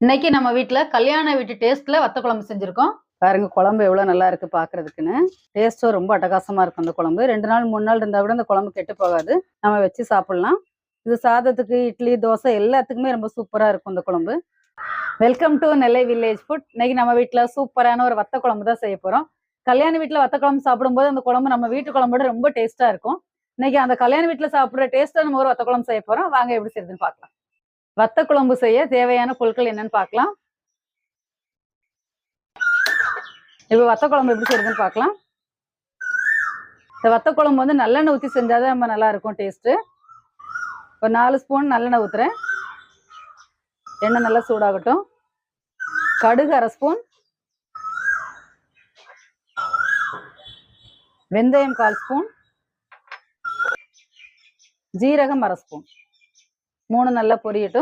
இன்னைக்கு நம்ம வீட்ல கல்யாண வீட்டு டேஸ்ட்ல வத்த குழம்பு செஞ்சிருக்கோம். பாருங்க குழம்பு எவ்வளவு நல்லா இருக்கு பாக்குறதுக்குன்னு. டேஸ்டும் ரொம்ப அட்டகாசமா இருக்கும் அந்த குழம்பு. 2 நாள் 3 நாள் இருந்தா கூட அந்த குழம்பு கெட்டு போகாது. நம்ம வச்சு சாப்பிடலாம். இது சாதத்துக்கு, இட்லி, தோசை எல்லாத்துக்குமே ரொம்ப சூப்பரா இருக்கும் இந்த குழம்பு. Welcome to Nellai village food. இன்னைக்கு நம்ம வீட்ல சூப்பரான ஒரு வத்த குழம்பு தான் செய்ய போறோம். கல்யாண வீட்ல வத்த குழம்பு சாப்பிடும்போது அந்த குழம்பு நம்ம வீட்டு குழம்போட ரொம்ப டேஸ்டா இருக்கும். இன்னைக்கு அந்த கல்யாண வீட்ல சாப்பிடுற டேஸ்ட்டா நம்ம ஒரு வத்த குழம்பு செய்ய போறோம். வாங்க எப்படி செய்யுதுன்னு பார்க்கலாம். வத்த குழம்பு செய்ய தேவையான பொருட்கள் என்னன்னு பார்க்கலாம். இப்போ வத்த குழம்பு எப்படி செய்யறதுன்னு பார்க்கலாம். இந்த வத்த குழம்பு வந்து நல்லெண்ணெய் ஊற்றி செஞ்சாதான் ரொம்ப நல்லா இருக்கும் டேஸ்ட்டு. ஒரு 4 ஸ்பூன் நல்லெண்ணெய் ஊற்றுறேன். எண்ணெய் நல்லா சூடாகட்டும். கடுகு 1/2 ஸ்பூன், வெந்தயம் 1/4 ஸ்பூன், ஜீரகம் 1/2 ஸ்பூன். 3 நல்லா பொரியட்டும்.